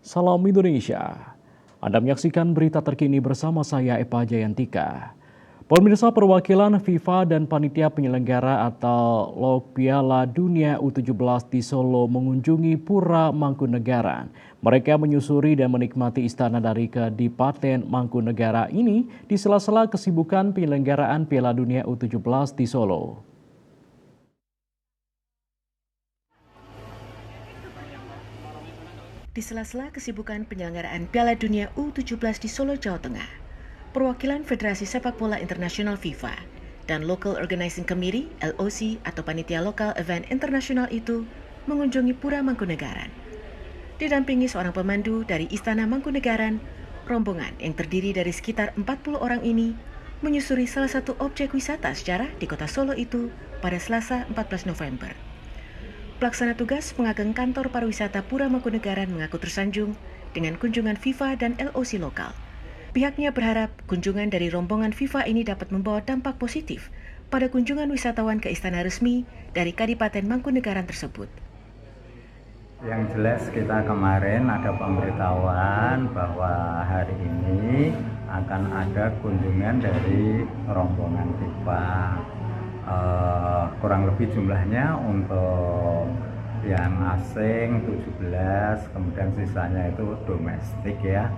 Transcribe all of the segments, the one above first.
Salam Indonesia. Anda menyaksikan berita terkini bersama saya Eva Jayantika. Pemirsa perwakilan FIFA dan panitia penyelenggara atau LOK Piala Dunia U17 di Solo mengunjungi Pura Mangkunegaran. Mereka menyusuri dan menikmati istana dari Kadipaten Mangkunegaran ini di sela-sela kesibukan penyelenggaraan Piala Dunia U17 di Solo. Di sela-sela kesibukan penyelenggaraan Piala Dunia U17 di Solo, Jawa Tengah, perwakilan Federasi Sepak Bola Internasional FIFA dan Local Organizing Committee (LOC) atau Panitia Lokal Event Internasional itu mengunjungi Pura Mangkunegaran. Didampingi seorang pemandu dari Istana Mangkunegaran, rombongan yang terdiri dari sekitar 40 orang ini menyusuri salah satu objek wisata sejarah di kota Solo itu pada Selasa 14 November. Pelaksana tugas pengageng kantor pariwisata Pura Mangkunegaran mengaku tersanjung dengan kunjungan FIFA dan LOC lokal. Pihaknya berharap kunjungan dari rombongan FIFA ini dapat membawa dampak positif pada kunjungan wisatawan ke istana resmi dari Kadipaten Mangkunegaran tersebut. Yang jelas kita kemarin ada pemberitahuan bahwa hari ini akan ada kunjungan dari rombongan FIFA. Kurang lebih jumlahnya untuk yang asing 17, kemudian sisanya itu domestik ya.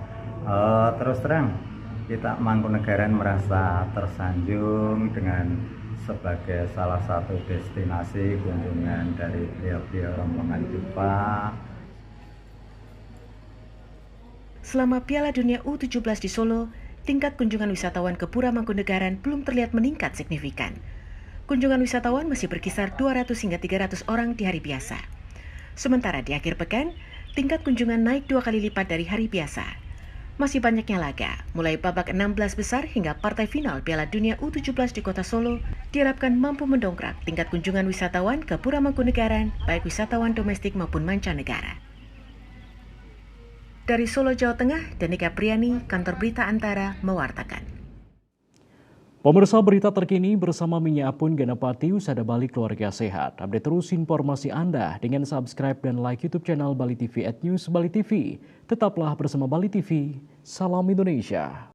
Terus terang kita Mangkunegaran merasa tersanjung dengan sebagai salah satu destinasi kunjungan dari beliau rombongan FIFA. Selama Piala Dunia U17 di Solo, tingkat kunjungan wisatawan ke Pura Mangkunegaran belum terlihat meningkat signifikan. Kunjungan wisatawan masih berkisar 200 hingga 300 orang di hari biasa. Sementara di akhir pekan, tingkat kunjungan naik 2 kali lipat dari hari biasa. Masih banyaknya laga, mulai babak 16 besar hingga partai final Piala Dunia U17 di kota Solo, diharapkan mampu mendongkrak tingkat kunjungan wisatawan ke Pura Mangkunegaran, baik wisatawan domestik maupun mancanegara. Dari Solo, Jawa Tengah, Danika Priani, Kantor Berita Antara, mewartakan. Pemirsa berita terkini bersama Minyak Apun Ganapati Usada Bali Keluarga Sehat. Update terus informasi Anda dengan subscribe dan like YouTube channel Bali TV @News Bali TV. Tetaplah bersama Bali TV. Salam Indonesia.